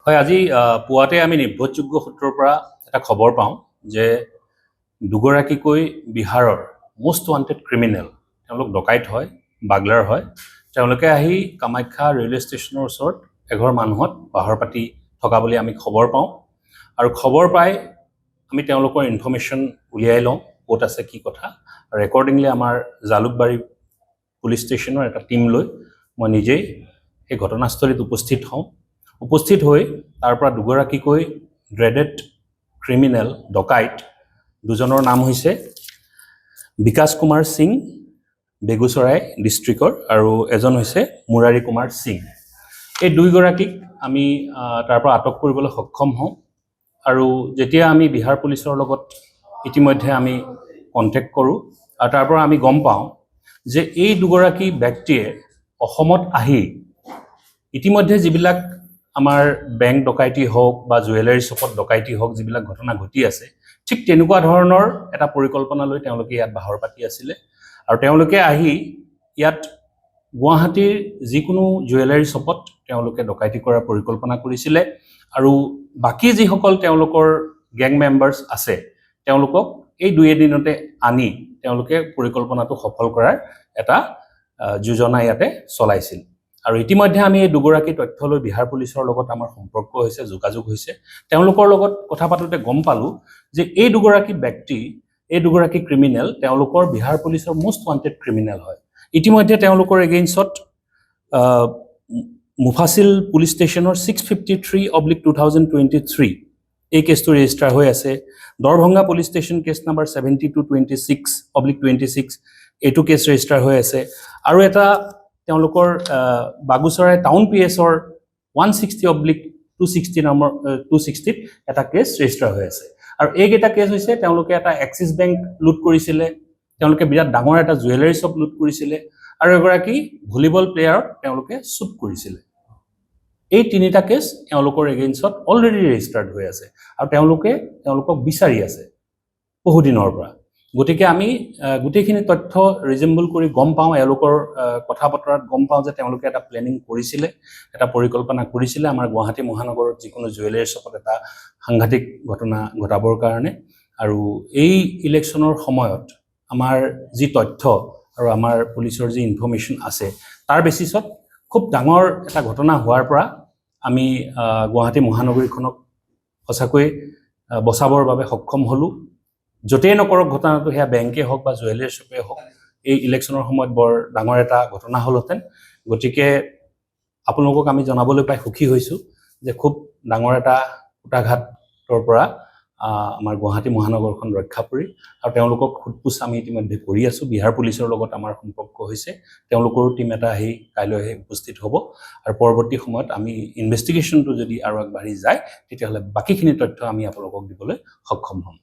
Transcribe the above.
হয় আজি পুৱাতে আমি নিৰ্ভৰযোগ্য সূত্ৰৰ পৰা এটা খবৰ পাওঁ যে দুগৰাকীকৈ বিহাৰৰ মোষ্ট ৱান্টেড ক্ৰিমিনেল তেওঁলোক ডকাইত হয় বাগলাৰ হয় তেওঁলোকে আহি কামাখ্যা ৰেলৱে ষ্টেচনৰ ওচৰত এঘৰ মানুহত বাহৰ পাতি থকা বুলি আমি খবৰ পাওঁ আৰু খবৰ পাই আমি তেওঁলোকৰ ইনফৰমেশ্যন উলিয়াই লওঁ ক'ত আছে কি কথা আৰু একৰ্ডিংলি আমাৰ জালুকবাৰী পুলিচ ষ্টেচনৰ এটা টিম লৈ মই নিজেই সেই ঘটনাস্থলীত উপস্থিত হৈ তাৰ পৰা দুগৰাকীকৈ ড্ৰেডেড ক্ৰিমিনেল ডকাইত দুজনৰ নাম হৈছে বিকাশ কুমাৰ সিং বেগুচৰাই ডিষ্ট্ৰিক্টৰ আৰু এজন হৈছে মুৰাৰী কুমাৰ সিং এই দুইগৰাকীক আমি তাৰ পৰা আটক কৰিবলৈ সক্ষম হওঁ আৰু যেতিয়া আমি বিহাৰ পুলিচৰ লগত ইতিমধ্যে আমি কণ্টেক্ট কৰোঁ আৰু তাৰ পৰা আমি গম পাওঁ যে এই দুগৰাকী ব্যক্তিয়ে অসমত আহি ইতিমধ্যে যিবিলাক আমাৰ বেংক ডকাইতি হওক বা জুৱেলাৰী শ্বপত ডকাইতি হওক যিবিলাক ঘটনা ঘটি আছে ঠিক তেনেকুৱা ধৰণৰ এটা পৰিকল্পনা লৈ তেওঁলোকে ইয়াত বাহৰ পাতি আছিলে আৰু তেওঁলোকে আহি ইয়াত গুৱাহাটীৰ যিকোনো জুৱেলাৰী শ্বপত তেওঁলোকে ডকাইতি কৰাৰ পৰিকল্পনা কৰিছিলে আৰু বাকী যিসকল তেওঁলোকৰ গেং মেম্বাৰ্ছ আছে তেওঁলোকক এই দুই এদিনতে আনি তেওঁলোকে পৰিকল্পনাটো সফল কৰাৰ এটা যোজনা ইয়াতে চলাইছিল আৰু ইতিমধ্যে আমি এই দুগৰাকী তথ্য লৈ বিহাৰ পুলিচৰ লগত আমাৰ সম্পৰ্ক হৈছে যোগাযোগ হৈছে তেওঁলোকৰ লগত কথা পাতোতে গম পালোঁ যে এই দুগৰাকী ব্যক্তি এই দুগৰাকী ক্ৰিমিনেল তেওঁলোকৰ বিহাৰ পুলিচৰ মোষ্ট ৱান্টেড ক্ৰিমিনেল হয় ইতিমধ্যে তেওঁলোকৰ এগেইনষ্টত মুফাছিল পুলিচ ষ্টেচনৰ 653/2023 এই কেছটো ৰেজিষ্টাৰ হৈ আছে Darbhanga police station case number 7226/26 এইটো কেছ ৰেজিষ্টাৰ হৈ আছে আৰু এটা তেওঁলোকৰ বাগুচৰাই টাউন পিএছৰ 160/260 নম্বৰ 260 এটা কেছ ৰেজিষ্টাৰ হৈ আছে আৰু এইকেইটা কেছ হৈছে তেওঁলোকে এটা এক্সিছ বেংক লুট কৰিছিলে তেওঁলোকে বিৰাট ডাঙৰ এটা জুৱেলাৰী শ্বপ লুট কৰিছিলে আৰু এগৰাকী ভলিবল প্লেয়াৰ তেওঁলোকে শ্বুট কৰিছিলে এই তিনিটা কেছ তেওঁলোকৰ এগেইনষ্টত অলৰেডি ৰেজিষ্টাৰ্ড হৈ আছে আৰু তেওঁলোকক বিচাৰি আছে বহুদিনৰ পৰা গতিকে আমি গোটেইখিনি তথ্য ৰিজেম্বল কৰি গম পাওঁ এওঁলোকৰ কথা বতৰাত গম পাওঁ যে তেওঁলোকে এটা প্লেনিং কৰিছিলে এটা পৰিকল্পনা কৰিছিলে আমাৰ গুৱাহাটী মহানগৰত যিকোনো জুৱেলাৰী শ্বপত এটা সাংঘাতিক ঘটনা ঘটাবৰ কাৰণে আৰু এই ইলেকশ্যনৰ সময়ত আমাৰ যি তথ্য আৰু আমাৰ পুলিচৰ যি ইনফৰমেশ্যন আছে তাৰ বেচিছত খুব ডাঙৰ এটা ঘটনা হোৱাৰ পৰা আমি গুৱাহাটী মহানগৰীখনক সঁচাকৈ বচাবৰ বাবে সক্ষম হ'লোঁ য'তেই নকৰক ঘটনাটো সেয়া বেংকে হওক বা জুৱেলাৰী শ্বপে হওক এই ইলেকশ্যনৰ সময়ত বৰ ডাঙৰ এটা ঘটনা হ'লহেঁতেন গতিকে আপোনালোকক আমি জনাবলৈ পাই সুখী হৈছোঁ যে খুব ডাঙৰ এটা কুটাঘাতৰ পৰা আমাৰ গুৱাহাটী মহানগৰখন ৰক্ষা পৰি আৰু তেওঁলোকক সোধপোছ আমি ইতিমধ্যে কৰি আছোঁ বিহাৰ পুলিচৰ লগত আমাৰ সম্পৰ্ক হৈছে তেওঁলোকৰো টীম এটা আহি কাইলৈ উপস্থিত হ'ব আৰু পৰৱৰ্তী সময়ত আমি ইনভেষ্টিগেশ্যনটো যদি আৰু আগবাঢ়ি যায় তেতিয়াহ'লে বাকীখিনি তথ্য আমি আপোনালোকক দিবলৈ সক্ষম হ'ম